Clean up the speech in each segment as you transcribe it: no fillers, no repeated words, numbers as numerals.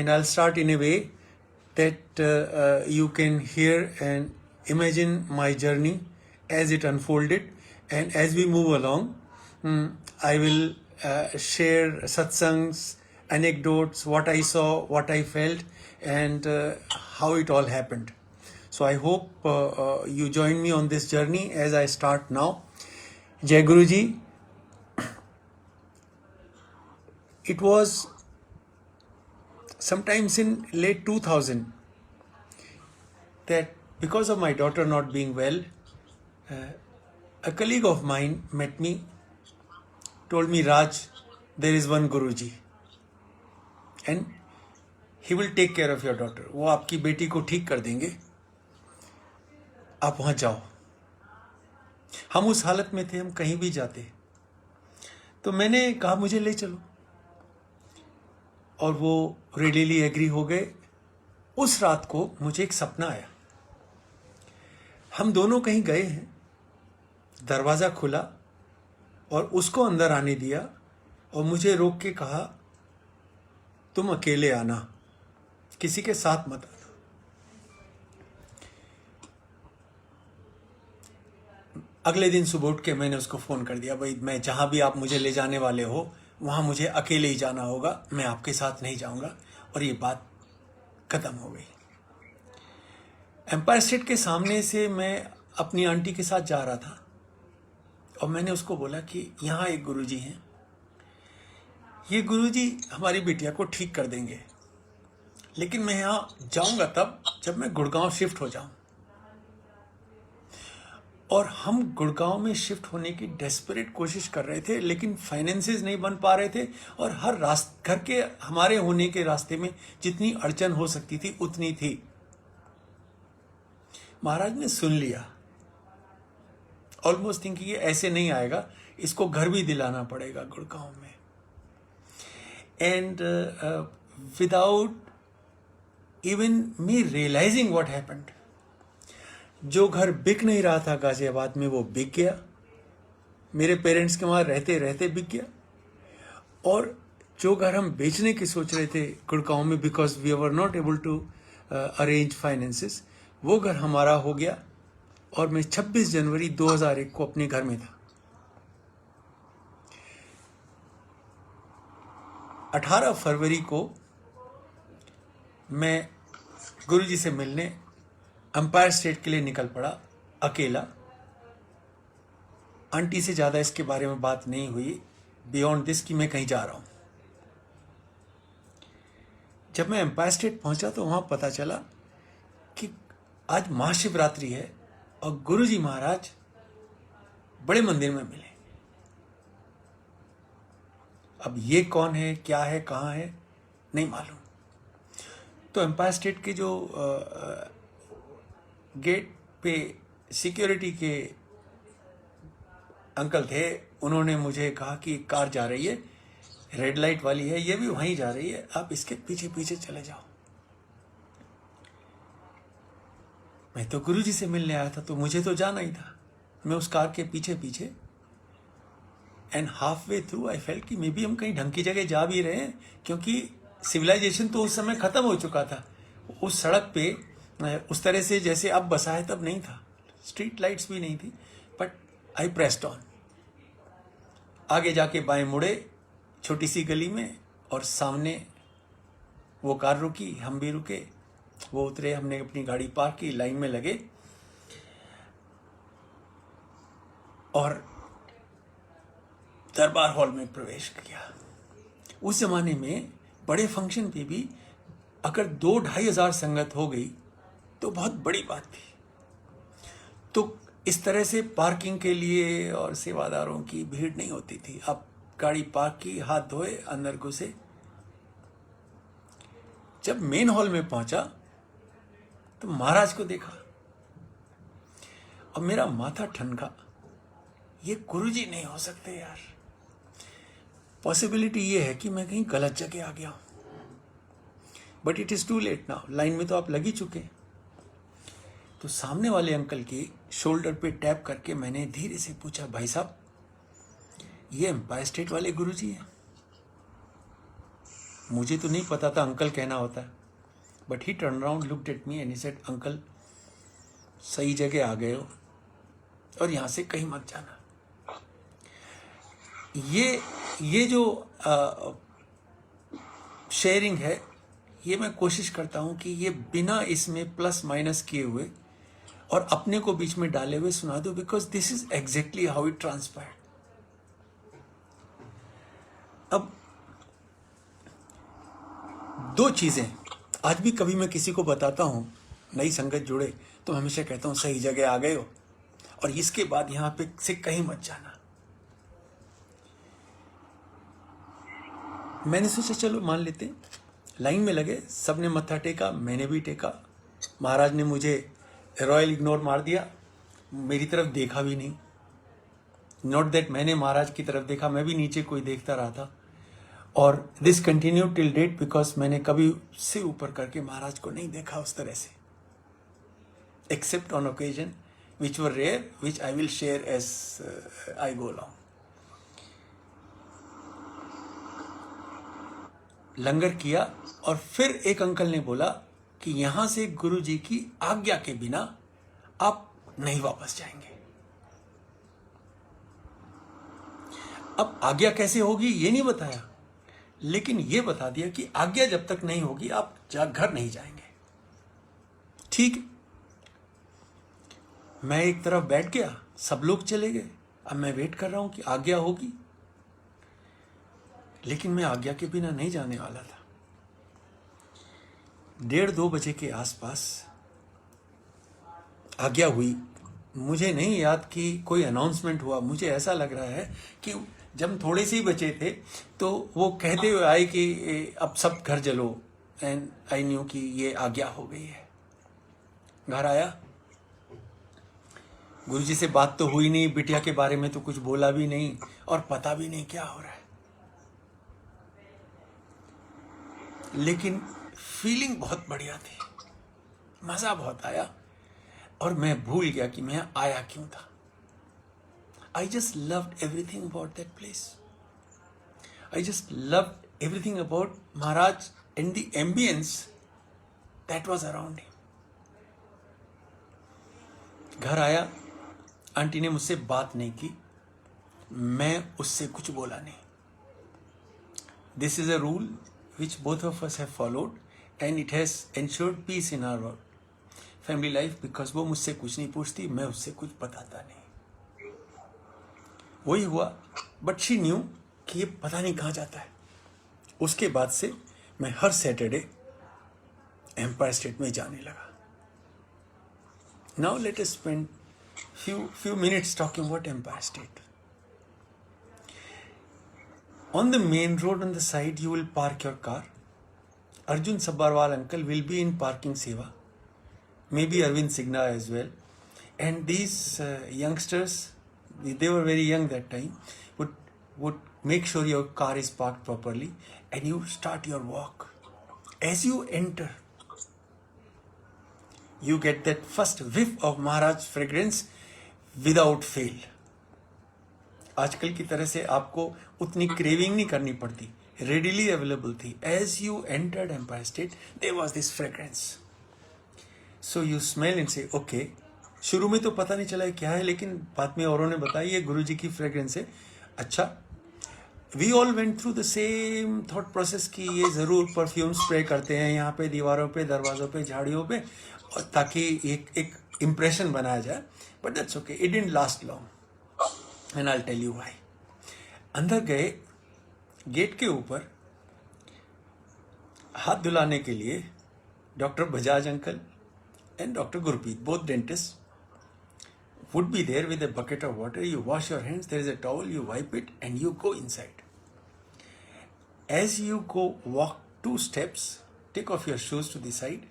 And I'll start in a way that you can hear and imagine my journey as it unfolded. And as we move along, I will share satsangs, anecdotes, what I saw, what I felt, and how it all happened. So I hope you join me on this journey as I start now. Jai Guruji, it was sometimes in late 2000 that because of my daughter not being well, a colleague of mine met me, told me, Raj, there is one Guruji and he will take care of your daughter. वो आपकी बेटी को ठीक कर देंगे, आप वहाँ जाओ. हम उस हालत में थे, हम कहीं भी जाते. तो मैंने कहा मुझे ले चलो, और वो रेडीली एग्री हो गए. उस रात को मुझे एक सपना आया. हम दोनों कहीं गए हैं, दरवाज़ा खुला और उसको अंदर आने दिया और मुझे रोक के कहा, तुम अकेले आना, किसी के साथ मत आना. अगले दिन सुबह उठ के मैंने उसको फ़ोन कर दिया, भाई मैं जहाँ भी आप मुझे ले जाने वाले हो वहाँ मुझे अकेले ही जाना होगा, मैं आपके साथ नहीं जाऊँगा. और ये बात ख़त्म हो गई. एम्पायर स्टेट के सामने से मैं अपनी आंटी के साथ जा रहा था और मैंने उसको बोला कि यहाँ एक गुरुजी हैं, ये गुरुजी हमारी बिटिया को ठीक कर देंगे, लेकिन मैं यहाँ जाऊँगा तब जब मैं गुड़गांव शिफ्ट हो जाऊँ. और हम गुड़गांव में शिफ्ट होने की डेस्परेट कोशिश कर रहे थे, लेकिन फाइनेंसेस नहीं बन पा रहे थे और हर घर के हमारे होने के रास्ते में जितनी अड़चन हो सकती थी उतनी थी. महाराज ने सुन लिया, ऑलमोस्ट थिंकिंग ये ऐसे नहीं आएगा, इसको घर भी दिलाना पड़ेगा गुड़गांव में. And without even me realizing what happened, जो घर बिक नहीं रहा था गाजियाबाद में वो बिक गया. मेरे पेरेंट्स के वहाँ रहते रहते बिक गया. और जो घर हम बेचने की सोच रहे थे गुड़गांव में, because we were not able to arrange finances, वो घर हमारा हो गया. और मैं 26 जनवरी 2001 को अपने घर में था. 18 फरवरी को मैं गुरुजी से मिलने एम्पायर स्टेट के लिए निकल पड़ा, अकेला. आंटी से ज़्यादा इसके बारे में बात नहीं हुई बियॉन्ड दिस कि मैं कहीं जा रहा हूँ. जब मैं एम्पायर स्टेट पहुंचा तो वहाँ पता चला कि आज महाशिवरात्रि है और गुरुजी महाराज बड़े मंदिर में मिले. अब ये कौन है, क्या है, कहाँ है, नहीं मालूम. तो एम्पायर स्टेट के जो गेट पे सिक्योरिटी के अंकल थे, उन्होंने मुझे कहा कि कार जा रही है, रेड लाइट वाली है, ये भी वहीं जा रही है, आप इसके पीछे पीछे चले जाओ. मैं तो गुरुजी से मिलने आया था, तो मुझे तो जाना ही था. मैं उस कार के पीछे पीछे, and half way through I felt कि मे बी हम कहीं ढंग की जगह जा भी रहे हैं, क्योंकि सिविलाइजेशन तो उस समय ख़त्म हो चुका था. उस सड़क पे उस तरह से जैसे अब बसा है तब नहीं था, स्ट्रीट लाइट्स भी नहीं थी. But I pressed on. आगे जाके बाएं मुड़े छोटी सी गली में, और सामने वो कार रुकी, हम भी रुके, वो उतरे, हमने अपनी गाड़ी पार्क की, लाइन में लगे और दरबार हॉल में प्रवेश किया. उस जमाने में बड़े फंक्शन पे भी अगर 2-2.5 हज़ार संगत हो गई तो बहुत बड़ी बात थी. तो इस तरह से पार्किंग के लिए और सेवादारों की भीड़ नहीं होती थी. अब गाड़ी पार्क की, हाथ धोए, अंदर घुसे. जब मेन हॉल में पहुंचा तो महाराज को देखा और मेरा माथा ठनका, ये गुरुजी नहीं हो सकते यार. पॉसिबिलिटी ये है कि मैं कहीं गलत जगह आ गया हूं. But it is too late now, line में तो आप लग ही चुके. तो सामने वाले अंकल की शोल्डर पे टैप करके मैंने धीरे से पूछा, भाई साहब ये एम्पायर स्टेट वाले गुरुजी हैं? मुझे तो नहीं पता था अंकल कहना होता है, but he turn around, looked at me and he said, uncle सही जगह आ गए हो और यहाँ से कहीं मत जाना। ये जो शेयरिंग है, ये मैं कोशिश करता हूँ कि ये बिना इसमें प्लस माइनस किए हुए और अपने को बीच में डाले हुए सुना दो, because this is exactly how it transpired. अब दो चीजें आज भी कभी मैं किसी को बताता हूं, नई संगत जुड़े तो हमेशा कहता हूं सही जगह आ गए हो और इसके बाद यहां पे से कहीं मत जाना। मैंने सोचा चलो मान लेते हैं, लाइन में लगे, सबने मत्था टेका, मैंने भी टेका। महाराज ने मुझे रॉयल इग्नोर मार दिया, मेरी तरफ देखा भी नहीं। नॉट दैट मैंने महाराज की तरफ देखा, मैं भी नीचे कोई देखता रहा था। और this continue till date, because मैंने कभी सिर ऊपर करके महाराज को नहीं देखा उस तरह से, except on occasion which were rare, which I will share as I go along. Langar किया और फिर एक अंकल ने बोला कि यहां से गुरु जी की आज्ञा के बिना आप नहीं वापस जाएंगे। अब आज्ञा कैसे होगी ये नहीं बताया, लेकिन ये बता दिया कि आज्ञा जब तक नहीं होगी आप घर नहीं जाएंगे। ठीक, मैं एक तरफ बैठ गया, सब लोग चले गए, अब मैं वेट कर रहा हूं कि आज्ञा होगी, लेकिन मैं आज्ञा के बिना नहीं जाने वाला था। 1:30-2 बजे के आसपास आज्ञा हुई। मुझे नहीं याद कि कोई अनाउंसमेंट हुआ, मुझे ऐसा लग रहा है कि जब थोड़े से ही बचे थे तो वो कहते हुए आए कि अब सब घर चलो, एंड आई न्यू कि ये आज्ञा हो गई है। घर आया, गुरुजी से बात तो हुई नहीं, बिटिया के बारे में तो कुछ बोला भी नहीं और पता भी नहीं क्या हो रहा है, लेकिन फीलिंग बहुत बढ़िया थी, मजा बहुत आया और मैं भूल गया कि मैं आया क्यों था। I just loved everything about that place. I just loved everything about Maharaj and the ambience that was around him. घर आया, आंटी ने मुझसे बात नहीं की, मैं उससे कुछ बोला नहीं। This is a rule which both of us have followed and it has ensured peace in our family life, because वो मुझसे कुछ नहीं पूछती, मैं उससे कुछ बताता नहीं। वही हुआ, बट शी न्यू कि ये पता नहीं कहाँ जाता है। उसके बाद से मैं हर सैटरडे एम्पायर स्टेट में जाने लगा। Now let us spend few minutes talking about Empire State. On the main road on the side you will park your car. Arjun Sabharwal uncle will be in parking seva, maybe Arvind Signa as well, and these youngsters, they were very young that time, would make sure your car is parked properly and you start your walk. As you enter, you get that first whiff of Maharaj fragrance without fail. आजकल की तरह से आपको उतनी craving नहीं करनी पड़ती, readily available थी। As you entered Empire State there was this fragrance, so you smell and say okay. शुरू में तो पता नहीं चला क्या है, लेकिन बाद में औरों ने बताया ये गुरु जी की फ्रेग्रेंस है। अच्छा, we all went through the same thought process कि ये ज़रूर परफ्यूम स्प्रे करते हैं यहाँ पे, दीवारों पे, दरवाज़ों पे, झाड़ियों पे, और ताकि एक इम्प्रेशन बनाया जाए, but that's okay, it didn't last long and I will tell you why. अंदर गए, गेट के ऊपर हाथ धुलाने के लिए doctor Bajaj uncle and doctor Gurpreet, both dentist, would be there with a bucket of water. You wash your hands, there is a towel, you wipe it and you go inside. As you go, walk 2 steps, take off your shoes to the side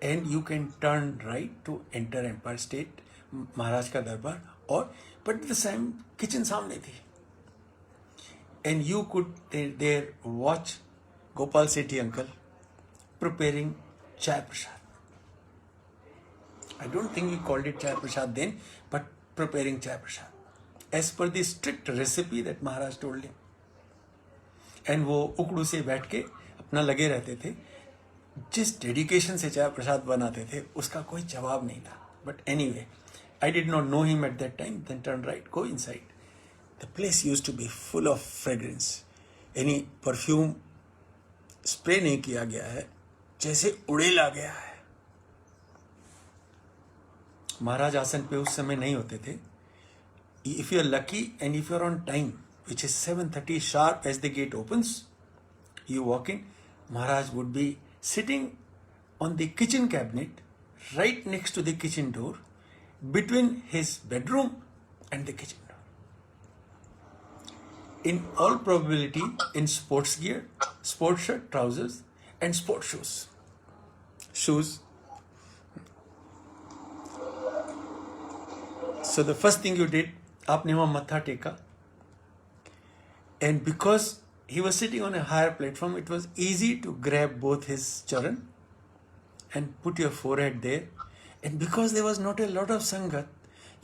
and you can turn right to enter Empire State, महाराज का दरबार। और but at the same kitchen सामने थी, and you could there watch Gopal Sethi uncle preparing chai prasad. I don't think we called it chai prasad then, but preparing chai prasad as per the strict recipe that Maharaj told him. And वो उकड़ू से बैठ के अपना लगे रहते थे। जिस dedication से चाय प्रसाद बनाते थे उसका कोई जवाब नहीं था। But anyway, I did not know him at that time. Then turn right, go inside. The place used to be full of fragrance. Any perfume spray नहीं किया गया है, जैसे उड़ेला गया है। महाराज आसन पे उस समय नहीं होते थे। If you are lucky and if you are on time, which is 7:30 sharp as the gate opens, you walk in, Maharaj would be sitting on the kitchen cabinet right next to the kitchen door, between his bedroom and the kitchen door. In all probability in sports gear, sports shirt, trousers and sports shoes. So the first thing you did, आपने वहाँ मत्था टेका. And because he was sitting on a higher platform, it was easy to grab both his charan and put your forehead there. And because there was not a lot of sangat,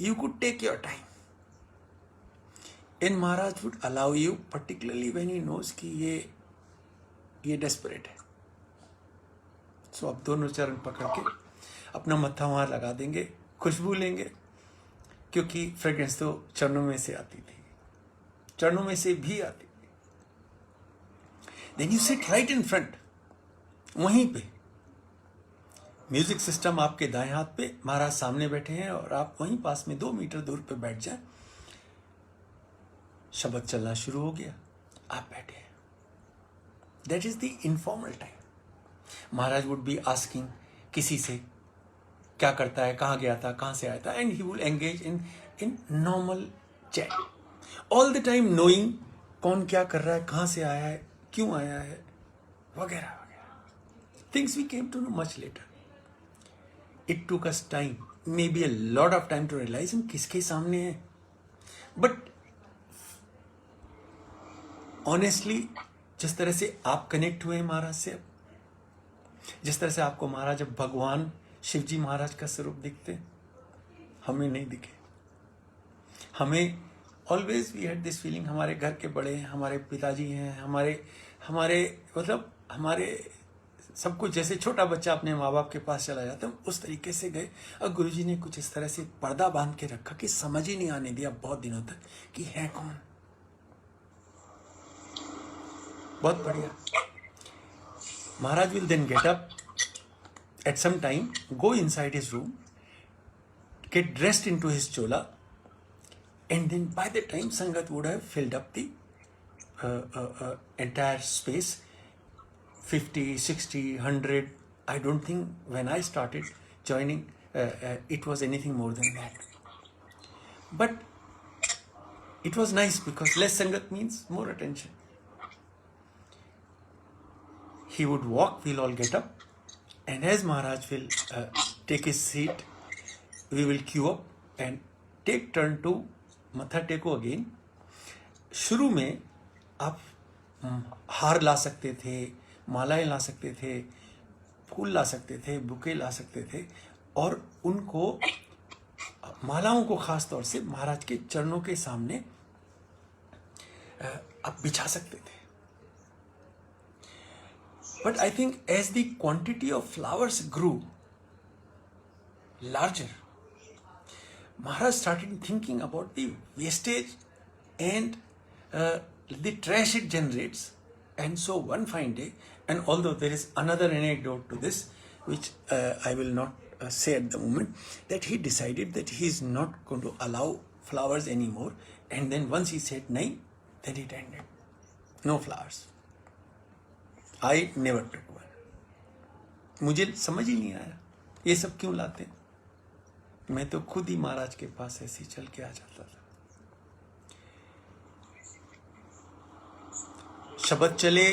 you could take your time. And Maharaj would allow you, particularly when he knows कि ये desperate है. So आप दोनों चरण पकड़ के अपना मत्था वहाँ लगा देंगे, खुशबू लेंगे, क्योंकि फ्रेग्रेंस तो चरणों में से आती थी, चरणों में से भी आती। Then you sit right in front, वहीं पे म्यूजिक सिस्टम आपके दाएं हाथ पे, महाराज सामने बैठे हैं और आप वहीं पास में 2 मीटर दूर पे बैठ जाएं। शब्द चलना शुरू हो गया, आप बैठे हैं। That is the informal time. Maharaj would be asking किसी से क्या करता है, कहाँ गया था, कहाँ से आया था, and he will engage in normal chat. All the time knowing कौन क्या कर रहा है, कहाँ से आया है, क्यों आया है, वगैरह वगैरह। Things we came to know much later. It took us time, maybe a lot of time to realize हम किसके सामने हैं। But honestly, जिस तरह से आप कनेक्ट हुए महाराज से, जिस तरह से आपको महाराज अब भगवान शिव जी महाराज का स्वरूप दिखते, हमें नहीं दिखे। हमें always we had this feeling, हमारे घर के बड़े हैं, हमारे पिताजी हैं, हमारे मतलब हमारे सब कुछ, जैसे छोटा बच्चा अपने माँ बाप के पास चला जाता है, उस तरीके से गए। और गुरुजी ने कुछ इस तरह से पर्दा बांध के रखा कि समझ ही नहीं आने दिया बहुत दिनों तक कि है कौन। बहुत बढ़िया। Maharaj will then get up at some time, go inside his room, get dressed into his chola, and then by the time Sangat would have filled up the entire space, 50, 60, 100, I don't think when I started joining it was anything more than that. But it was nice because less Sangat means more attention. He would walk, we'll all get up. And as Maharaj will take his seat, we will queue up and take turn to matha teko again. शुरू में आप हार ला सकते थे, मालाएं ला सकते थे, फूल ला सकते थे, बुके ला सकते थे, और उनको, मालाओं को खास तौर से महाराज के चरणों के सामने आप बिछा सकते थे। But I think as the quantity of flowers grew larger, Maharaj started thinking about the wastage and the trash it generates. And so one fine day, and although there is another anecdote to this, which I will not say at the moment, that he decided that he is not going to allow flowers anymore. And then once he said nahi, then it ended. No flowers. I never took one. मुझे समझ ही नहीं आया ये सब क्यों लाते। मैं तो खुद ही महाराज के पास ऐसे ही चल के आ जाता था। शब्द चले,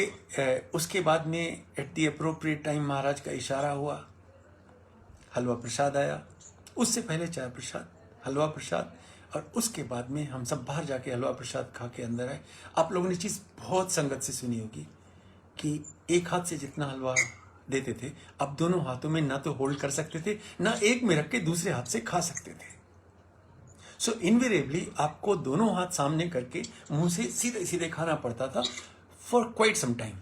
उसके बाद में एट द अप्रोप्रिएट टाइम महाराज का इशारा हुआ, हलवा प्रसाद आया। उससे पहले चाय प्रसाद, हलवा प्रसाद, और उसके बाद में हम सब बाहर जाके हलवा प्रसाद खा के अंदर आए। आप लोगों ने चीज़ बहुत संगत से सुनी होगी कि एक हाथ से जितना हलवा देते थे, अब दोनों हाथों में ना तो होल्ड कर सकते थे, ना एक में रख के दूसरे हाथ से खा सकते थे। सो इनवेरिएबली आपको दोनों हाथ सामने करके मुंह से सीधे सीधे खाना पड़ता था फॉर क्वाइट सम टाइम।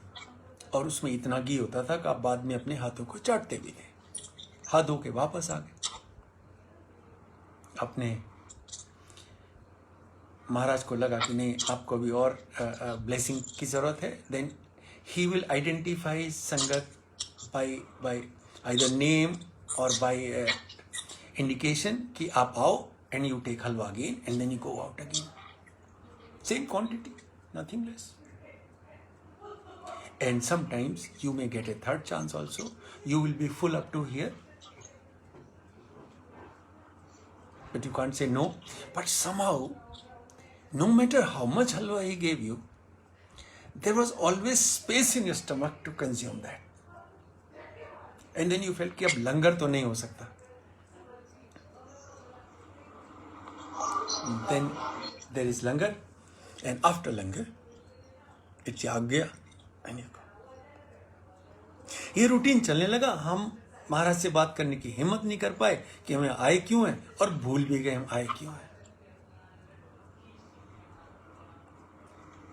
और उसमें इतना घी होता था कि आप बाद में अपने हाथों को चाटते भी थे। हाथ धो के वापस आ गए। अपने महाराज को लगा कि नहीं, आपको भी और ब्लेसिंग की जरूरत है। Then he will identify sangat by either name or by indication कि आप आओ, and you take halwa again and then you go out again, same quantity, nothing less. And sometimes you may get a third chance also. You will be full up to here, but you can't say no. But somehow, no matter how much halwa he gave you, there was always space in your stomach to consume that. And then you felt कि अब लंगर तो नहीं हो सकता. Then there is langar, and after langar, it's याग गया. ये routine चलने लगा. हम महाराज से बात करने की हिम्मत नहीं कर पाए कि हमें आए क्यों हैं, और भूल भी गए हम आए क्यों हैं.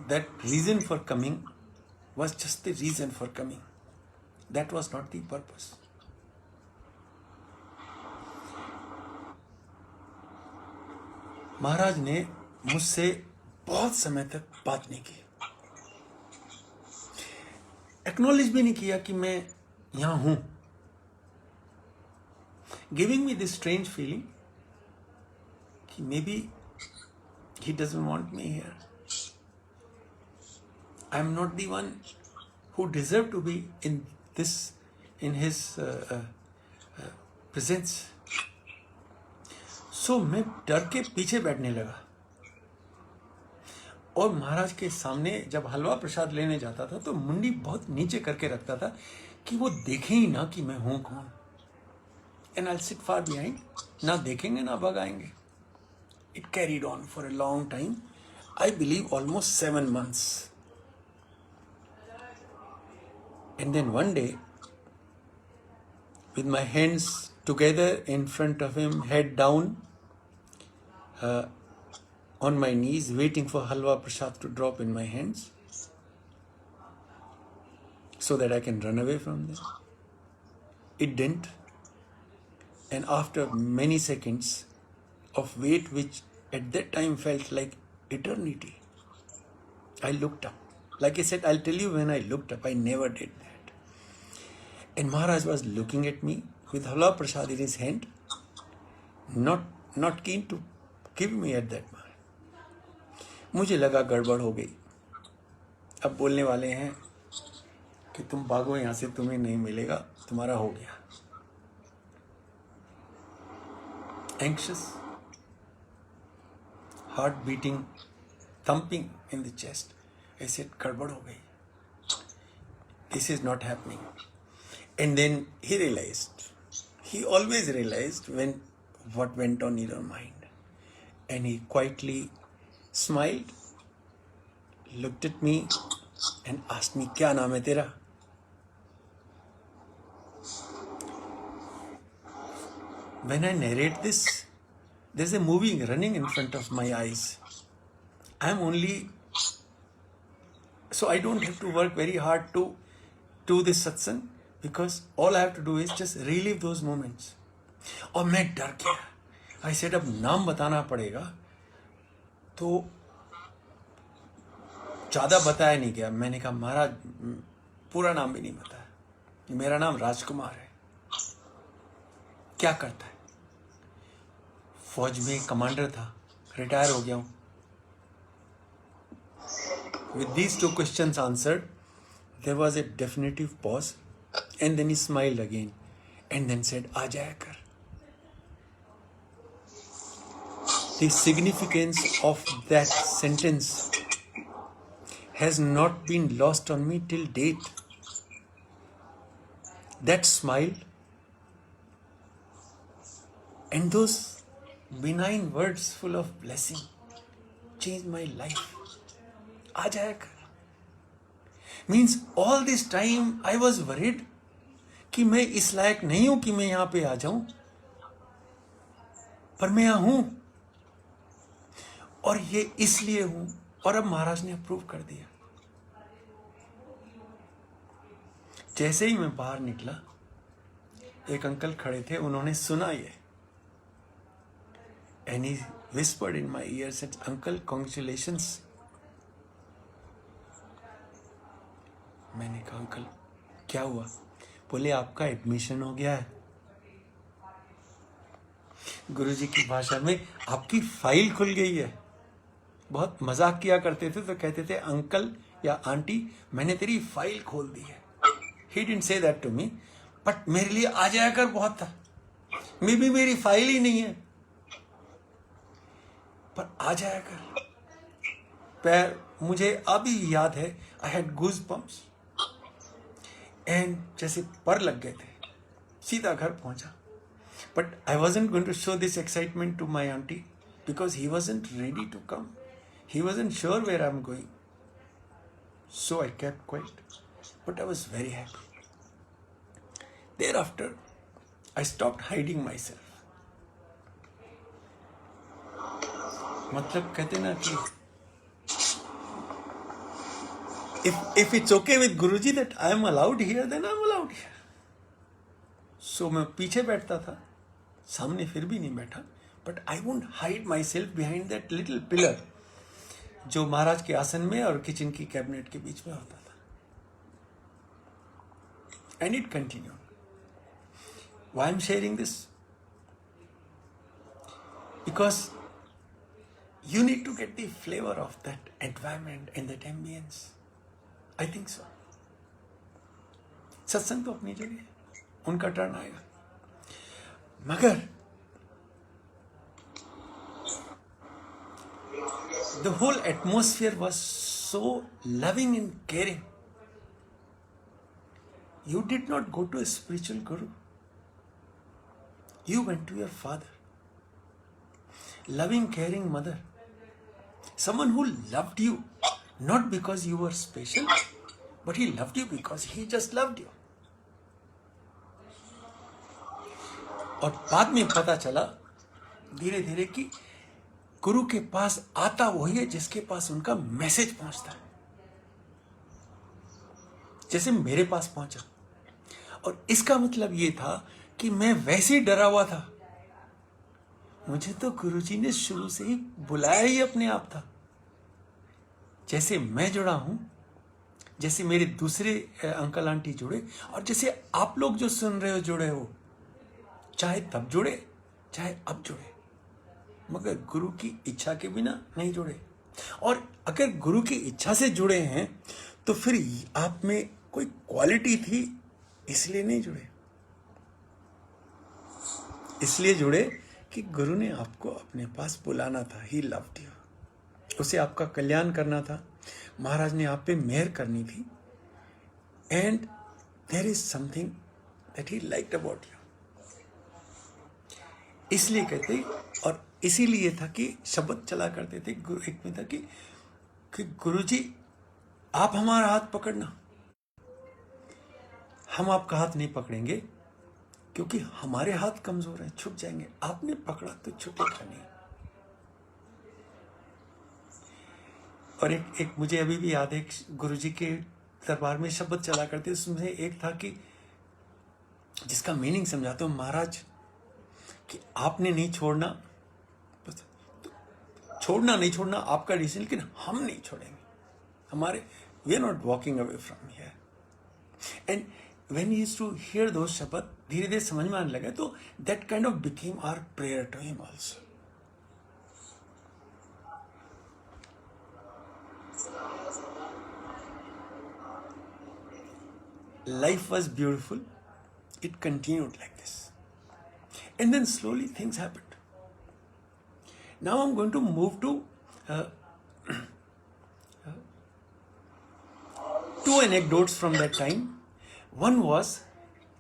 That reason for coming was just the reason for coming. That was not the purpose. महाराज ने मुझसे बहुत समय तक बात नहीं की, एक्नॉलेज भी नहीं किया कि मैं यहां हूं, giving me this strange feeling कि may be he doesn't want me here. I am not the one who deserve to be in his presence. So मैं डर के पीछे बैठने लगा, और महाराज के सामने जब हलवा प्रसाद लेने जाता था तो मुंडी बहुत नीचे करके रखता था कि वो देखें ही ना कि मैं हूं कौन. And I sit far behind, ना देखेंगे ना भगाएंगे. It carried on for a long time, I believe almost 7 months. And then one day, with my hands together in front of him, head down, on my knees, waiting for halwa prasad to drop in my hands so that I can run away from them. It didn't. And after many seconds of wait, which at that time felt like eternity, I looked up. Like I said, I'll tell you when I looked up. I never did that. And Maharaj was looking at me with halwa prasad in his hand, not keen to give me at that moment. मुझे लगा गड़बड़ हो गई. अब बोलने वाले हैं कि तुम भागो यहां से, तुम्हें नहीं मिलेगा, तुम्हारा हो गया. Anxious, heart beating, thumping in the chest. I said, गड़बड़ हो गई. This is not happening. And then he realized, he always realized when what went on in your mind. And he quietly smiled, looked at me and asked me, क्या नाम है तेरा? When I narrate this, there's a movie running in front of my eyes. I'm only, so I don't have to work very hard to do this satsang, because all I have to do is just relive those moments. और मैं डर गया. I said, अब नाम बताना पड़ेगा. तो ज्यादा बताया नहीं गया. मैंने कहा, महाराज पूरा नाम भी नहीं बताया, मेरा नाम राजकुमार है. क्या करता है? फौज में कमांडर था, रिटायर हो गया हूं. With these 2 questions answered, there was a definitive pause, and then he smiled again and then said, आ जाया कर. The significance of that sentence has not been lost on me till date. That smile and those benign words full of blessing changed my life. आ जाया कर. Means all this time I was worried कि मैं इस लायक नहीं हूं कि मैं यहां पे आ जाऊं, पर मैं यहां हूं, और ये इसलिए हूं. और अब महाराज ने अप्रूव कर दिया. जैसे ही मैं बाहर निकला, एक अंकल खड़े थे, उन्होंने सुना ये, and he whispered in my ear, said, "Uncle, congratulations." मैंने कहा, अंकल क्या हुआ? बोले, आपका एडमिशन हो गया है। गुरुजी की भाषा में, आपकी फाइल खुल गई है। बहुत मजाक किया करते थे तो कहते थे, अंकल या आंटी, मैंने तेरी फाइल खोल दी है। He didn't say that to me, but मेरे लिए आ जाया कर बहुत था। मे भी मेरी फाइल ही नहीं है, पर आ जाया कर। पैर मुझे अभी याद है, I had goose bumps, and जैसे पर लग गए थे। सीधा घर पहुंचा, but I wasn't going to show this excitement to my aunty because he wasn't ready to come, he wasn't sure where I am going, so I kept quiet, but I was very happy. Thereafter, I stopped hiding myself. मतलब कहते ना कि if it's okay with Guruji that I am allowed here, then I am allowed here. So मैं पीछे बैठता था, सामने फिर भी नहीं बैठा, but I won't hide myself behind that little pillar जो महाराज के आसन में और किचन की कैबिनेट के बीच में होता था. And it continued. Why I'm sharing this? Because you need to get the flavor of that environment and that ambience. I think so. सत्संग तो अपनी जगह है, उनका टर्न आएगा, मगर the whole atmosphere was so loving and caring. You did not go to a spiritual guru. You went to your father, loving, caring mother, someone who loved you, not because you were special, but he loved you because he just loved you. और बाद में पता चला धीरे धीरे कि गुरु के पास आता वही है जिसके पास उनका मैसेज पहुंचता है, जैसे मेरे पास पहुंचा। और इसका मतलब ये था कि मैं वैसे ही डरा हुआ था, मुझे तो गुरुजी ने शुरू से ही बुलाया ही अपने आप था। जैसे मैं जुड़ा हूं, जैसे मेरे दूसरे अंकल आंटी जुड़े, और जैसे आप लोग जो सुन रहे हो जुड़े हो, चाहे तब जुड़े चाहे अब जुड़े, मगर गुरु की इच्छा के बिना नहीं जुड़े। और अगर गुरु की इच्छा से जुड़े हैं तो फिर आप में कोई क्वालिटी थी, इसलिए नहीं जुड़े। इसलिए जुड़े कि गुरु ने आपको अपने पास बुलाना था, ही लव्ड यू, उसे आपका कल्याण करना था, महाराज ने आप पे मेहर करनी थी, and there is something that he liked about you. इसलिए कहते, और इसीलिए था कि शब्द चला करते थे गुरु एक में था कि गुरुजी आप हमारा हाथ पकड़ना, हम आपका हाथ नहीं पकड़ेंगे क्योंकि हमारे हाथ कमजोर हैं, छूट जाएंगे, आपने पकड़ा तो छूटेगा नहीं। और एक मुझे अभी भी याद है, गुरुजी के दरबार में शब्द चला करते, उसमें एक था कि जिसका मीनिंग समझाते हो, महाराज कि आपने नहीं छोड़ना, बस छोड़ना नहीं छोड़ना आपका डिसीजन, लेकिन हम नहीं छोड़ेंगे, हमारे we are not walking away from here. And when he used to hear those शब्द, धीरे धीरे समझ में आने लगा, तो that kind of became our prayer to him also. Life was beautiful. It continued like this. And then slowly things happened. Now I'm going to move to two anecdotes from that time. One was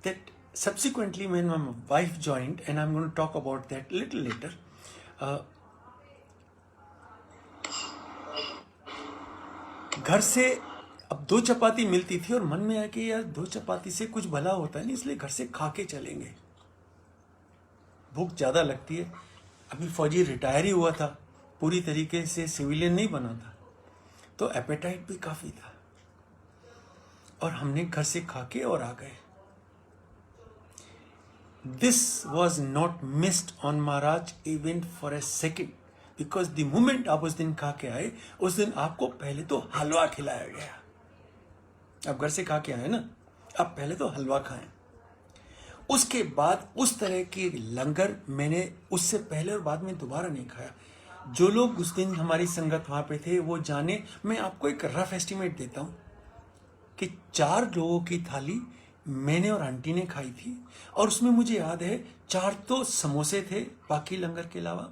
that subsequently when my wife joined, and I'm going to talk about that a little later, घर से अब 2 चपाती मिलती थी और मन में आया कि यार 2 चपाती से कुछ भला होता नहीं, इसलिए घर से खा के चलेंगे, भूख ज़्यादा लगती है। अभी फौजी रिटायर ही हुआ था, पूरी तरीके से सिविलियन नहीं बना था, तो एपेटाइट भी काफ़ी था। और हमने घर से खा के और आ गए। This was not missed on Maharaj event for a second, because the moment आप उस दिन खा के आए, उस दिन आपको पहले तो हलवा खिलाया गया। आप घर से खा के आए ना, आप पहले तो हलवा खाएं, उसके बाद उस तरह के लंगर मैंने उससे पहले और बाद में दोबारा नहीं खाया। जो लोग उस दिन हमारी संगत वहां पे थे वो जाने, मैं आपको एक रफ एस्टिमेट देता हूं कि 4 लोगों की थाली मैंने और आंटी ने खाई थी, और उसमें मुझे याद है 4 तो समोसे थे बाकी लंगर के अलावा,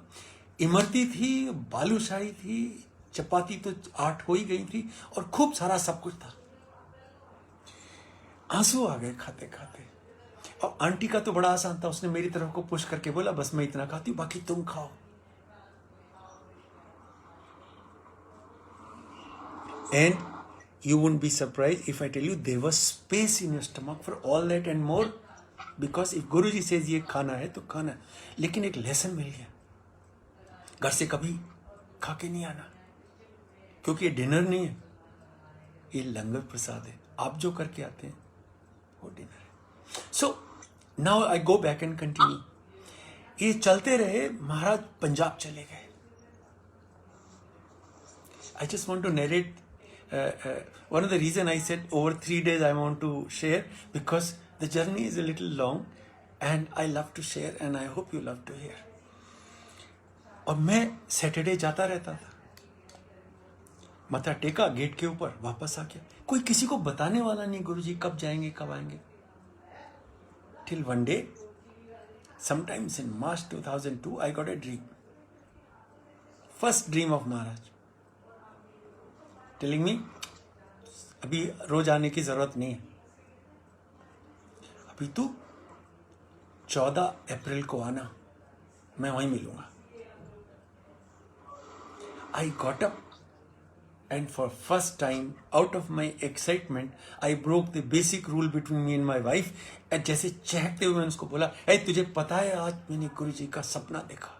इमरती थी, बालूशाही थी, चपाती तो 8 हो ही गई थी, और खूब सारा सब कुछ था। आंसू आ गए खाते खाते। और आंटी का तो बड़ा आसान था, उसने मेरी तरफ को पुश करके बोला बस मैं इतना खाती हूं, बाकी तुम खाओ। And you won't be surprised if I tell you there was space in your stomach for all that and more, because if Guruji says ये खाना है तो खाना है। लेकिन एक लेसन मिल गया, घर से कभी खा के नहीं आना, क्योंकि ये डिनर नहीं है, ये लंगर प्रसाद है। आप जो करके आते हैं वो डिनर है। So now I go back and continue. ये चलते रहे, महाराज पंजाब चले गए। I just want to narrate one of the reason I said over 3 days I want to share, because the journey is a little long and I love to share and I hope you love to hear. और मैं Saturday जाता रहता था, मत्था टेका gate के ऊपर, वापस आ गया। कोई किसी को बताने वाला नहीं गुरुजी कब जाएंगे कब आएंगे। Till one day, sometimes in March 2002, I got a dream. First dream of Maharaj. Telling me अभी रोज आने की जरूरत नहीं है, अभी तू 14 अप्रैल को आना, मैं वहीं मिलूंगा। I got up and for first time out of my excitement I broke the basic rule between me and my wife. जैसे चहकते हुए मैंने उसको बोला, ए तुझे पता है आज मैंने गुरुजी का सपना देखा,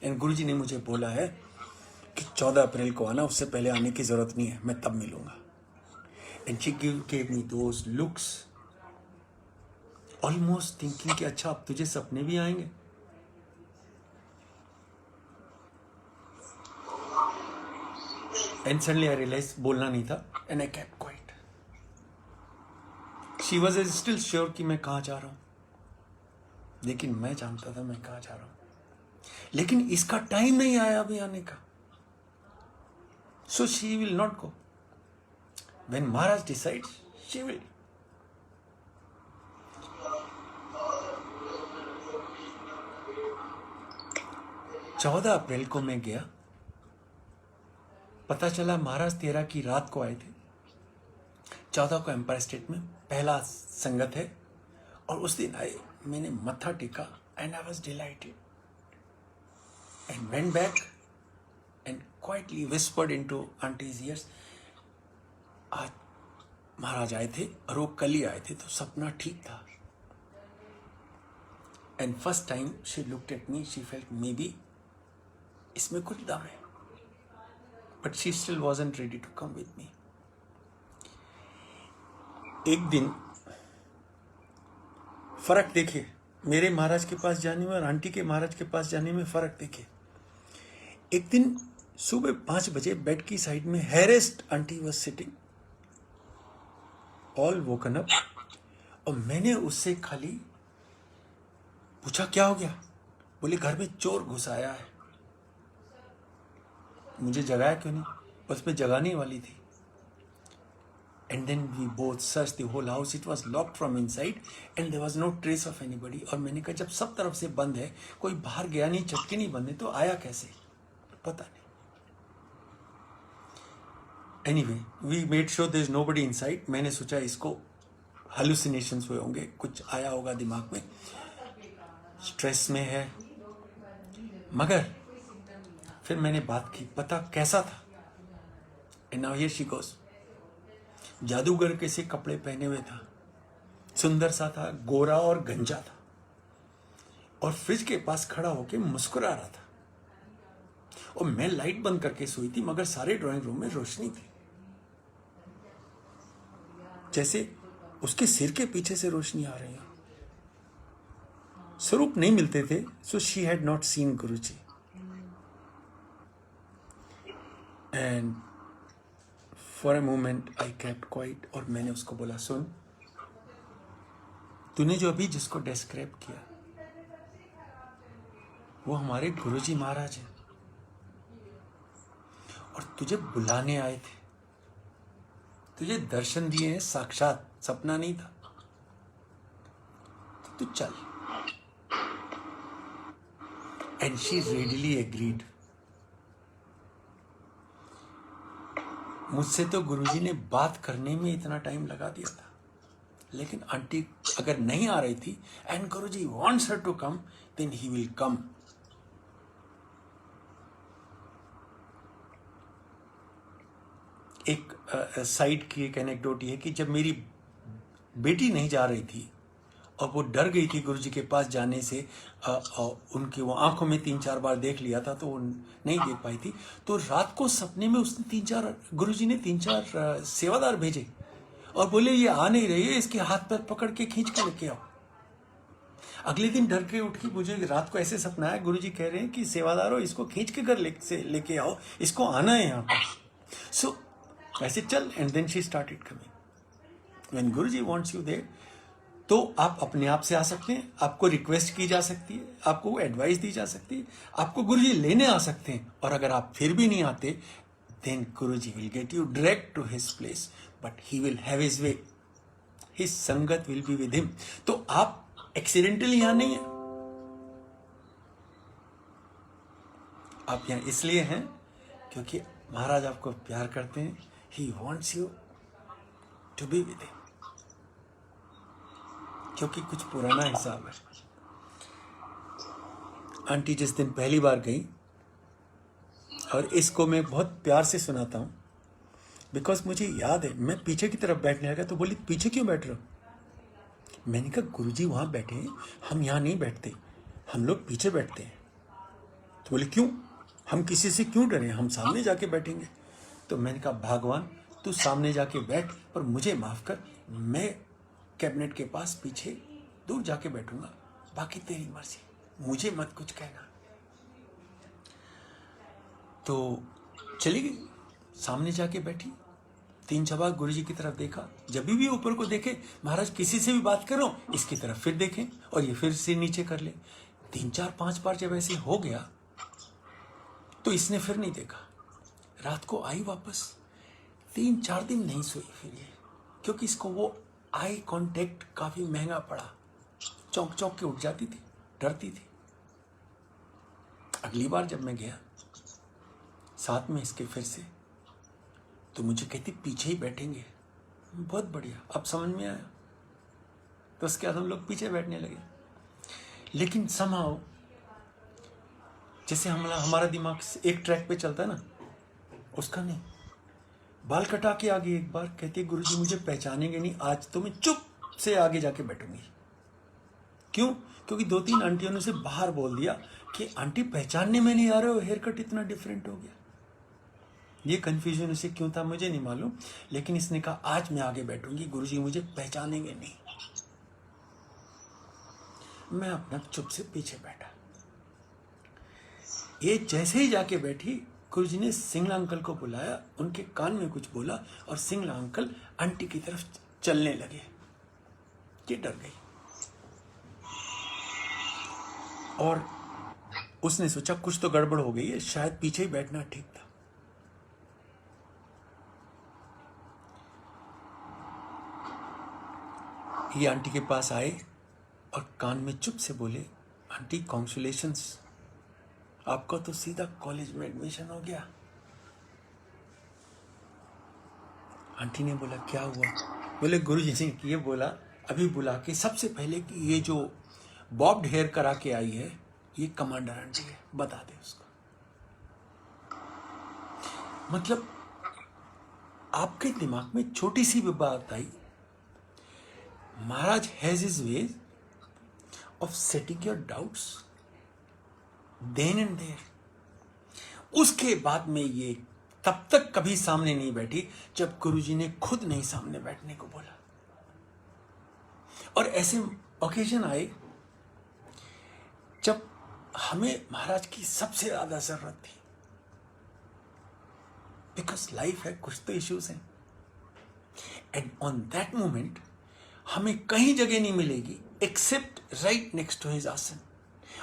एंड गुरुजी ने मुझे बोला है कि 14 अप्रैल को आना, उससे पहले आने की जरूरत नहीं है, मैं तब मिलूंगा। And she gave me those looks, almost thinking कि अच्छा अब तुझे सपने भी आएंगे। एंड सडनली आई रियलाइज बोलना नहीं था, and I kept quiet. She was still sure कि मैं कहाँ जा रहा हूं, लेकिन मैं जानता था मैं कहाँ जा रहा हूं, लेकिन इसका टाइम नहीं आया अभी आने का। So she will not go. When Maharaj decides, she will. चौदह अप्रैल को मैं गया, पता चला महाराज 13 की रात को आए थे, 14 को एम्पायर स्टेट में पहला संगत है, और उस दिन आए, मैंने मत्था टेका and I was delighted and went back and quietly whispered into auntie's ears, आज महाराज आए थे और वो कल ही आए थे, तो सपना ठीक था। And first time she looked at me, she felt may be इसमें कुछ दम है, but she still wasn't ready to come with me. एक दिन फर्क देखे, मेरे महाराज के पास जाने में और आंटी के महाराज के पास जाने में फर्क देखे। एक दिन सुबह 5 बजे बेड की साइड में harassed aunty was sitting, all woken up, और मैंने उससे खाली पूछा क्या हो गया, बोले घर में चोर घुस आया है। मुझे जगाया क्यों नहीं, उसमें जगाने वाली थी। And then we both search the whole house, it was locked from inside and there was no trace of anybody. और मैंने कहा जब सब तरफ से बंद है, कोई बाहर गया नहीं, चटके नहीं बंद है, तो आया कैसे, पता नहीं। Anyway, we made sure there is nobody inside. मैंने सोचा इसको hallucinations हुए होंगे, कुछ आया होगा दिमाग में, स्ट्रेस में है। मगर फिर मैंने बात की, पता कैसा था। And now here she goes. जादूगर के से कपड़े पहने हुए था, सुंदर सा था, गोरा और गंजा था, और फ्रिज के पास खड़ा होके मुस्कुरा रहा था। और मैं लाइट बंद करके सोई थी, मगर सारे ड्राइंग रूम में रोशनी थी। जैसे उसके सिर के पीछे से रोशनी आ रही है। स्वरूप नहीं मिलते थे, so she had not seen Guruji. And for a moment I kept quite, और मैंने उसको बोला, सुन, तूने जो अभी जिसको डिस्क्राइब किया वो हमारे गुरुजी महाराज हैं, और तुझे बुलाने आए थे, तुझे दर्शन दिए हैं साक्षात, सपना नहीं था, तो तू चल। And she readily agreed. मुझसे तो गुरुजी ने बात करने में इतना टाइम लगा दिया था, लेकिन आंटी अगर नहीं आ रही थी and Guruji wants her to come, then he will come. एक साइड की एक एनेक्डोट ये है कि जब मेरी बेटी नहीं जा रही थी और वो डर गई थी गुरुजी के पास जाने से, उनकी वो आंखों में 3-4 बार देख लिया था तो वो नहीं देख पाई थी, तो रात को सपने में उसने गुरुजी ने 3-4 सेवादार भेजे और बोले ये आ नहीं रही है, इसके हाथ पैर पकड़ के खींच के लेके आओ। अगले दिन डर के उठ के मुझे रात को ऐसे सपना है, गुरुजी कह रहे हैं कि सेवादारों इसको खींच के घर लेके आओ, इसको आना है यहाँ पर। सो ऐसे चल, and then she started coming. When Guruji wants you there, तो आप अपने आप से आ सकते हैं, आपको रिक्वेस्ट की जा सकती है, आपको एडवाइस दी जा सकती है, आपको गुरुजी लेने आ सकते हैं, और अगर आप फिर भी नहीं आते, then Guruji will get you direct to his place, but he will have his way, his sangat will be with him. तो आप एक्सीडेंटली यहां नहीं है, आप यहां इसलिए हैं क्योंकि महाराज आपको प्यार करते हैं। He wants you to be with him, क्योंकि कुछ पुराना हिसाब है। आंटी जिस दिन पहली बार गई, और इसको मैं बहुत प्यार से सुनाता हूँ बिकॉज मुझे याद है, मैं पीछे की तरफ बैठने लगा तो बोली पीछे क्यों बैठ रहे हो? मैंने कहा गुरुजी वहाँ बैठे हैं, हम यहाँ नहीं बैठते, हम लोग पीछे बैठते हैं। तो बोले क्यों, हम किसी से क्यों डरें, हम सामने जाके बैठेंगे। तो मैंने कहा भगवान तू सामने जाके बैठ, पर मुझे माफ़ कर, मैं कैबिनेट के पास पीछे दूर जाके बैठूंगा, बाकी तेरी मर्जी, मुझे मत कुछ कहना। तो चली गई, सामने जाके बैठी, 3 बार गुरुजी की तरफ देखा। जब भी ऊपर को देखे, महाराज किसी से भी बात करो, इसकी तरफ फिर देखें और ये फिर से नीचे कर ले। 3-4-5 बार जब ऐसे हो गया तो इसने फिर नहीं देखा। रात को आई वापस, 3-4 दिन नहीं सोई फिर ये, क्योंकि इसको वो आई कांटेक्ट काफी महंगा पड़ा। चौंक चौंक के उठ जाती थी, डरती थी। अगली बार जब मैं गया साथ में इसके फिर से, तो मुझे कहती पीछे ही बैठेंगे। बहुत बढ़िया, अब समझ में आया। तो उसके बाद हम लोग पीछे बैठने लगे। लेकिन somehow जैसे हमारा दिमाग एक ट्रैक पे चलता है ना, उसका नहीं। बाल कटा के आगे एक बार कहती गुरुजी मुझे पहचानेंगे नहीं, आज तो मैं चुप से आगे जाके बैठूंगी। क्यों? क्योंकि 2-3 आंटियों ने उसे बाहर बोल दिया कि आंटी पहचानने में नहीं आ रहे हो, हेयर कट इतना डिफरेंट हो गया। ये कंफ्यूजन उसे क्यों था मुझे नहीं मालूम, लेकिन इसने कहा आज मैं आगे बैठूंगी, गुरुजी मुझे पहचानेंगे नहीं। मैं अपना चुप से पीछे बैठा। ये जैसे ही जाके बैठी, गुरुजी ने सिंगला अंकल को बुलाया, उनके कान में कुछ बोला और सिंगला अंकल आंटी की तरफ चलने लगे। ये डर गई और उसने सोचा कुछ तो गड़बड़ हो गई है, शायद पीछे ही बैठना ठीक था। ये आंटी के पास आए और कान में चुप से बोले, आंटी कॉन्ग्रेचुलेशंस, आपका तो सीधा कॉलेज में एडमिशन हो गया। आंटी ने बोला क्या हुआ? बोले गुरुजी ने ये बोला अभी बुला के सबसे पहले कि ये जो बॉब्ड हेयर करा के आई है ये कमांडर आंटी है, बता दे उसको। मतलब आपके दिमाग में छोटी सी भी बात आई, Maharaj has his ways of setting your doubts then and there. उसके बाद में ये तब तक कभी सामने नहीं बैठी जब गुरुजी ने खुद नहीं सामने बैठने को बोला। और ऐसे ओकेजन आए जब हमें महाराज की सबसे ज्यादा जरूरत थी, बिकॉज लाइफ है, कुछ तो इश्यूज हैं। एंड ऑन दैट मोमेंट हमें कहीं जगह नहीं मिलेगी except right next to his asan,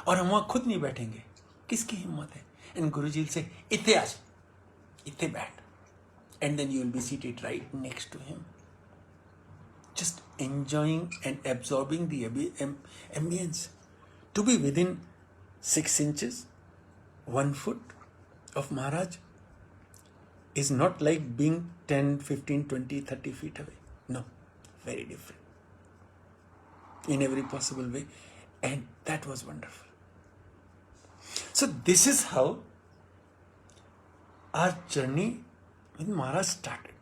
और हम वहां खुद नहीं बैठेंगे। किसकी हिम्मत है? एंड गुरुजी से इतने आ जा, इतने बैठ, and then you will be seated right next to him, just enjoying and absorbing the ambience. To be within 6 inches, 1 foot of Maharaj is not like being 10, 15, 20, 30 feet away. No, very different in every possible way. And that was wonderful. So this is how our journey with Maharaj started.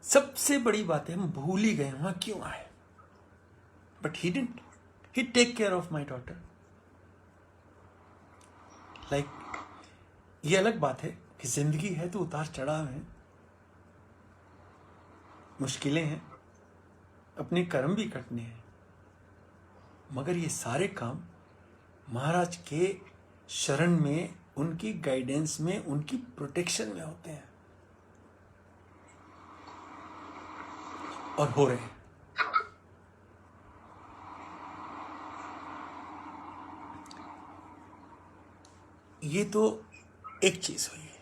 सबसे बड़ी बात है हम भूल ही गए वहां क्यों आए, but he didn't, he take care of my daughter. Like ये अलग बात है कि जिंदगी है तो उतार चढ़ाव है, मुश्किलें हैं, अपने कर्म भी कटने हैं, मगर ये सारे काम महाराज के शरण में, उनकी गाइडेंस में, उनकी प्रोटेक्शन में होते हैं और हो रहे हैं। ये तो एक चीज हुई है।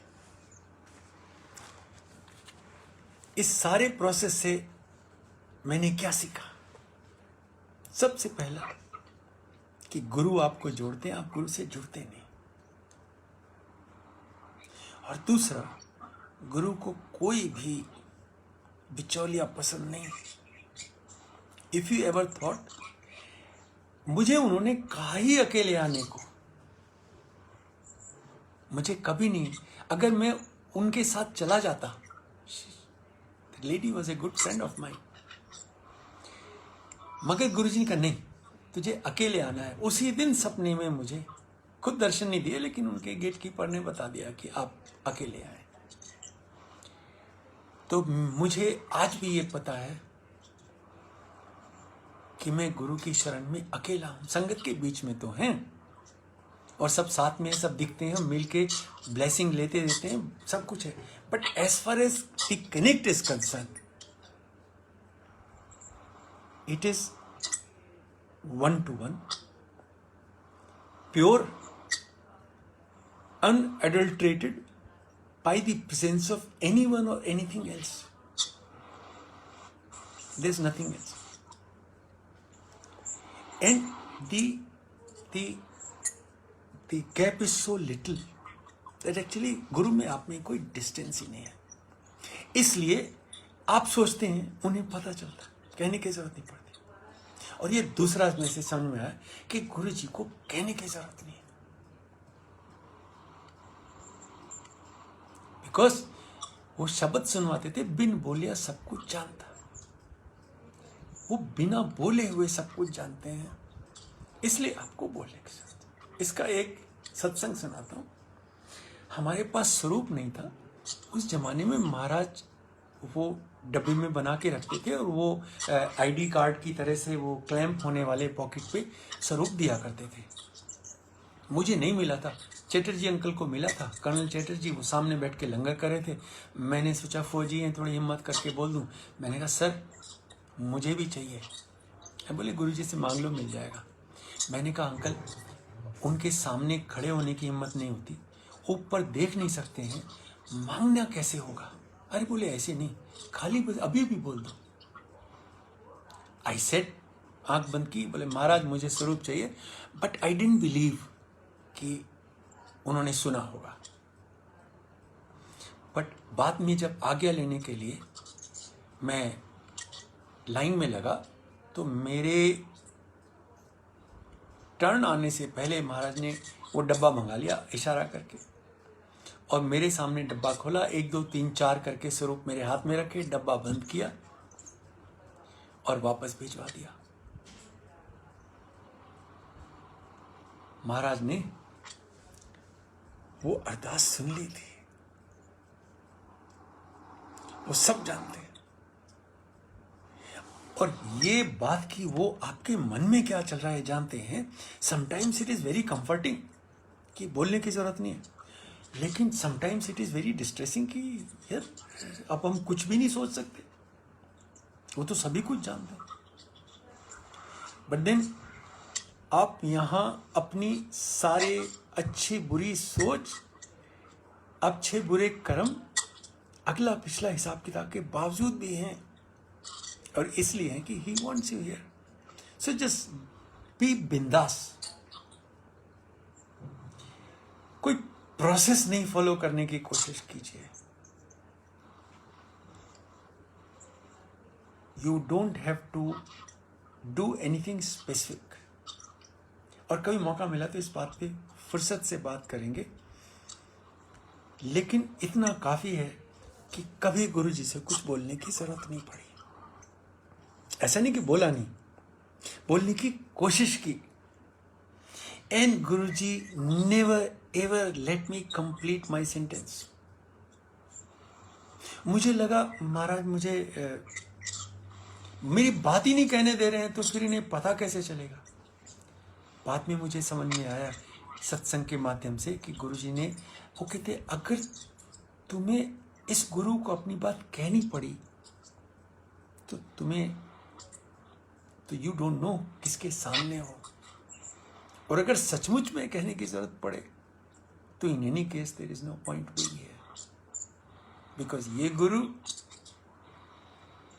इस सारे प्रोसेस से मैंने क्या सीखा? सबसे पहला कि गुरु आपको जोड़ते हैं, आप गुरु से जुड़ते नहीं। और दूसरा, गुरु को कोई भी बिचौलिया पसंद नहीं। इफ यू एवर थॉट, मुझे उन्होंने कहा ही अकेले आने को, मुझे कभी नहीं, अगर मैं उनके साथ चला जाता, lady was a good friend of mine, मगर गुरुजी का नहीं, तुझे अकेले आना है। उसी दिन सपने में मुझे खुद दर्शन नहीं दिए, लेकिन उनके गेट कीपर ने बता दिया कि आप अकेले आए। तो मुझे आज भी ये पता है कि मैं गुरु की शरण में अकेला हूं। संगत के बीच में तो हैं और सब साथ में, सब दिखते हैं, मिल के ब्लेसिंग लेते देते हैं, सब कुछ है, but as far as the connect is concerned, it is 1-to-1, pure, unadulterated by the presence of anyone or anything else. There's nothing else. And the gap is so little that actually गुरु में आप में कोई distance ही नहीं है। इसलिए आप सोचते हैं उन्हें पता चलता, कहने की जरूरत नहीं पड़ती। और ये दूसरा मैसेज समझ में आया कि गुरु जी को कहने की जरूरत नहीं है, बिकॉज वो शब्द सुनवाते थे, बिन बोलिया सब कुछ जानता। वो बिना बोले हुए सब कुछ जानते हैं, इसलिए आपको बोलने की जरूरत। इसका एक सत्संग सुनाता हूं। हमारे पास स्वरूप नहीं था उस जमाने में। महाराज वो डब्बे में बना के रखते थे और वो आईडी कार्ड की तरह से वो क्लैंप होने वाले पॉकेट पे स्वरूप दिया करते थे। मुझे नहीं मिला था, चैटर्जी अंकल को मिला था। कर्नल चैटर्जी वो सामने बैठ के लंगर कर रहे थे। मैंने सोचा फौजी हैं, थोड़ी हिम्मत करके बोल दूं। मैंने कहा सर मुझे भी चाहिए। बोले गुरुजी से मांग लो, मिल जाएगा। मैंने कहा अंकल उनके सामने खड़े होने की हिम्मत नहीं होती, ऊपर देख नहीं सकते हैं, मांगना कैसे होगा? अरे बोले ऐसे नहीं, खाली अभी भी बोल दो। आई सेड, आंख बंद की, बोले महाराज मुझे स्वरूप चाहिए, बट आई डिडंट बिलीव कि उन्होंने सुना होगा। बट बाद में जब आज्ञा लेने के लिए मैं लाइन में लगा तो मेरे टर्न आने से पहले महाराज ने वो डब्बा मंगा लिया इशारा करके, और मेरे सामने डब्बा खोला, 1 2 3 4 करके स्वरूप मेरे हाथ में रखे, डब्बा बंद किया और वापस भिजवा दिया। महाराज ने वो अरदास सुन ली थी, वो सब जानते हैं। और ये बात कि वो आपके मन में क्या चल रहा है जानते हैं, sometimes it is very comforting कि बोलने की ज़रूरत नहीं है, लेकिन sometimes it is very distressing कि यार अब हम कुछ भी नहीं सोच सकते, वो तो सभी कुछ जानते हैं। बट देन आप यहाँ अपनी सारे अच्छी बुरी सोच, अच्छे बुरे कर्म, अगला पिछला हिसाब किताब के बावजूद भी हैं, और इसलिए है कि he wants you here. So just be बिंदास। कोई प्रोसेस नहीं फॉलो करने की कोशिश कीजिए। You don't have to do anything specific. और कभी मौका मिला तो इस बात पे फुर्सत से बात करेंगे, लेकिन इतना काफी है कि कभी गुरु जी से कुछ बोलने की जरूरत नहीं पड़ी। ऐसा नहीं कि बोला नहीं, बोलने की कोशिश की, and Guru ji never ever let me complete my sentence. मुझे लगा महाराज मुझे मेरी बात ही नहीं कहने दे रहे हैं, तो फिर इन्हें पता कैसे चलेगा। बाद में मुझे समझ में आया सत्संग के माध्यम से कि गुरु जी ने, वो कहते अगर तुम्हें इस गुरु को अपनी बात कहनी पड़ी तो तुम्हें, तो यू डोंट नो किसके सामने हो, और अगर सचमुच में कहने की जरूरत पड़े तो in any case there is no point being here, because ये गुरु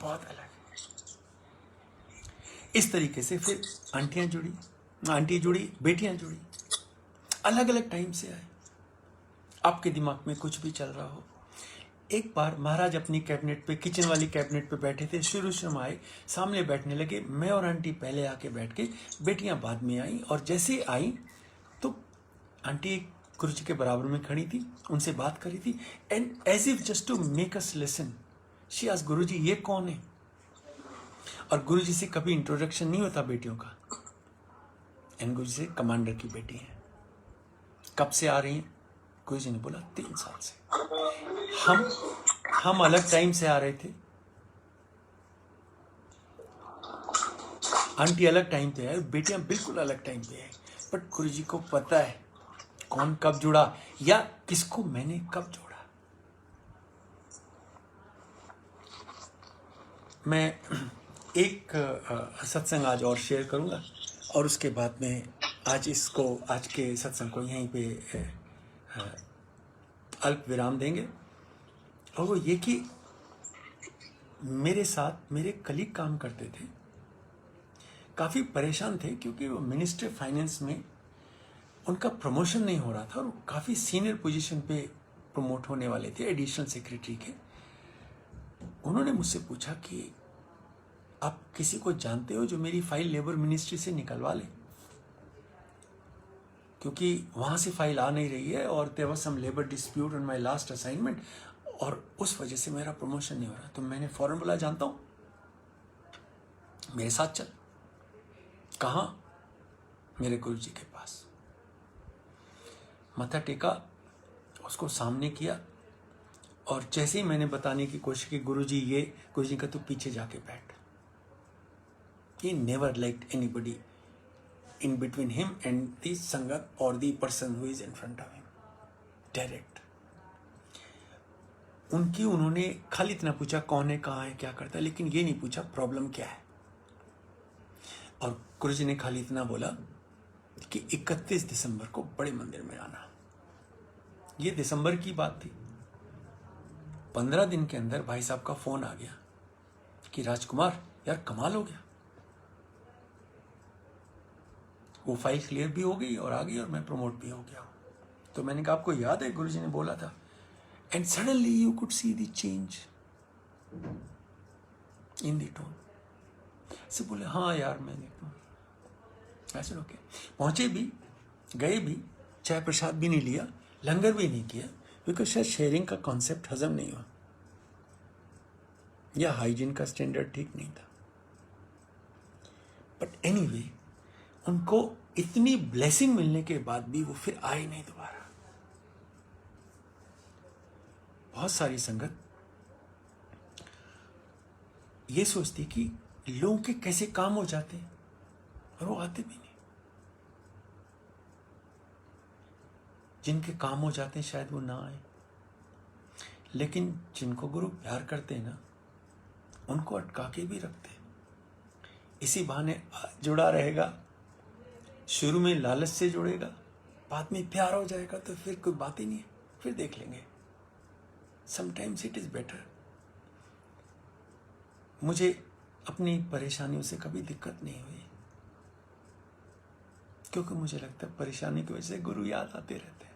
बहुत अलग है। इस तरीके से फिर आंटियां जुड़ी, आंटी जुड़ी, बेटियां जुड़ी, अलग अलग टाइम से आए। आपके दिमाग में कुछ भी चल रहा हो। एक बार महाराज अपनी कैबिनेट पे, किचन वाली कैबिनेट पे बैठे थे, शुरू में आए, सामने बैठने लगे, मैं और आंटी पहले आके बैठ के, बेटियां बाद में आई, और जैसे ही आई तो आंटी एक गुरु जी के बराबर में खड़ी थी, उनसे बात करी थी, and as if just to make us listen she asked, Guru ji ये कौन है। और गुरु जी से कभी इंट्रोडक्शन नहीं होता बेटियों का, एंड गुरु जी से कमांडर की बेटी है। कब से आ रही हैं? गुरु जी ने बोला 3 साल से। हम अलग टाइम से आ रहे थे, आंटी अलग टाइम पे है, बेटियां बिल्कुल अलग टाइम पे है, बट गुरु जी को पता है कौन कब जुड़ा या किसको मैंने कब जोड़ा। मैं एक सत्संग आज और शेयर करूंगा, और उसके बाद में आज के सत्संग को यहीं पे अल्प विराम देंगे। और वो ये कि मेरे साथ मेरे कलीग काम करते थे, काफ़ी परेशान थे क्योंकि वो मिनिस्ट्री फाइनेंस में उनका प्रमोशन नहीं हो रहा था, और वो काफ़ी सीनियर पोजीशन पे प्रमोट होने वाले थे, एडिशनल सेक्रेटरी के। उन्होंने मुझसे पूछा कि आप किसी को जानते हो जो मेरी फाइल लेबर मिनिस्ट्री से निकलवा ले, क्योंकि वहाँ से फाइल आ नहीं रही है, और there was some labour dispute on my last assignment, और उस वजह से मेरा प्रमोशन नहीं हो रहा। तो मैंने फौरन बोला, जानता हूँ, मेरे साथ चल। कहाँ? मेरे गुरु जी के पास। माथा टेका, उसको सामने किया, और जैसे ही मैंने बताने की कोशिश की, गुरु जी का तू पीछे जाके बैठ। He never liked anybody in between him and the sangat or the person who is in front of him. Direct. उन्होंने खाली इतना पूछा कौन है, कहाँ है, क्या करता है, लेकिन ये नहीं पूछा प्रॉब्लम क्या है। और गुरु जी ने खाली इतना बोला कि 31 दिसंबर को बड़े मंदिर में आना। ये दिसंबर की बात थी। 15 दिन के अंदर भाई साहब का फोन आ गया कि राजकुमार यार कमाल हो गया, वो फाइल क्लियर भी हो गई और आ गई, और मैं प्रमोट भी हो गया। तो मैंने कहा आपको याद है गुरुजी ने बोला था, and suddenly you could see the change in the tone. से बोले हाँ यार मैंने ऐसे ओके। पहुंचे भी, गए भी, चाय प्रसाद भी नहीं लिया, लंगर भी नहीं किया, बिकॉज शायद शेयरिंग का कॉन्सेप्ट हजम नहीं हुआ, या हाइजीन का स्टैंडर्ड ठीक नहीं था। बट एनीवे, उनको इतनी ब्लेसिंग मिलने के बाद भी वो फिर आए नहीं दोबारा। बहुत सारी संगत ये सोचती कि लोगों के कैसे काम हो जाते हैं और वो आते भी नहीं। जिनके काम हो जाते हैं शायद वो ना आए, लेकिन जिनको गुरु प्यार करते हैं ना, उनको अटका के भी रखते हैं। इसी बहाने जुड़ा रहेगा। शुरू में लालच से जुड़ेगा, बाद में प्यार हो जाएगा तो फिर कोई बात ही नहीं है, फिर देख लेंगे। Sometimes it is better. मुझे अपनी परेशानियों से कभी दिक्कत नहीं हुई, क्योंकि मुझे लगता है परेशानी की वजह से गुरु याद आते रहते हैं।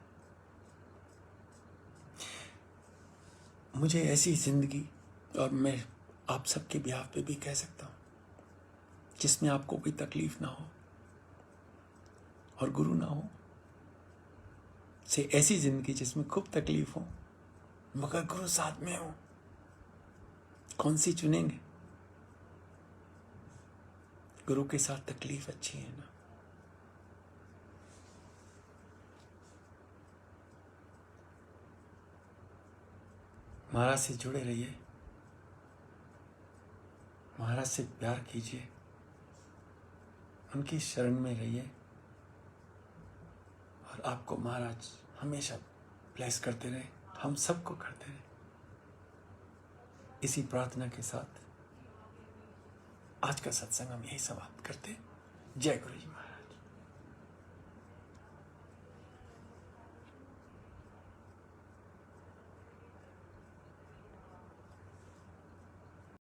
मुझे ऐसी जिंदगी, और मैं आप सबके बिहाफ पे भी कह सकता हूं, जिसमें आपको कोई तकलीफ ना हो और गुरु ना हो, से ऐसी जिंदगी जिसमें खूब तकलीफ हो मगर गुरु साथ में हो, कौन सी चुनेंगे? गुरु के साथ तकलीफ अच्छी है ना। महाराज से जुड़े रहिए, महाराज से प्यार कीजिए, उनकी शरण में रहिए, और आपको महाराज हमेशा ब्लेस करते रहे, हम सबको करते रहे। इसी प्रार्थना के साथ आज का सत्संग हम यही समाप्त करते हैं। जय गुरु जी।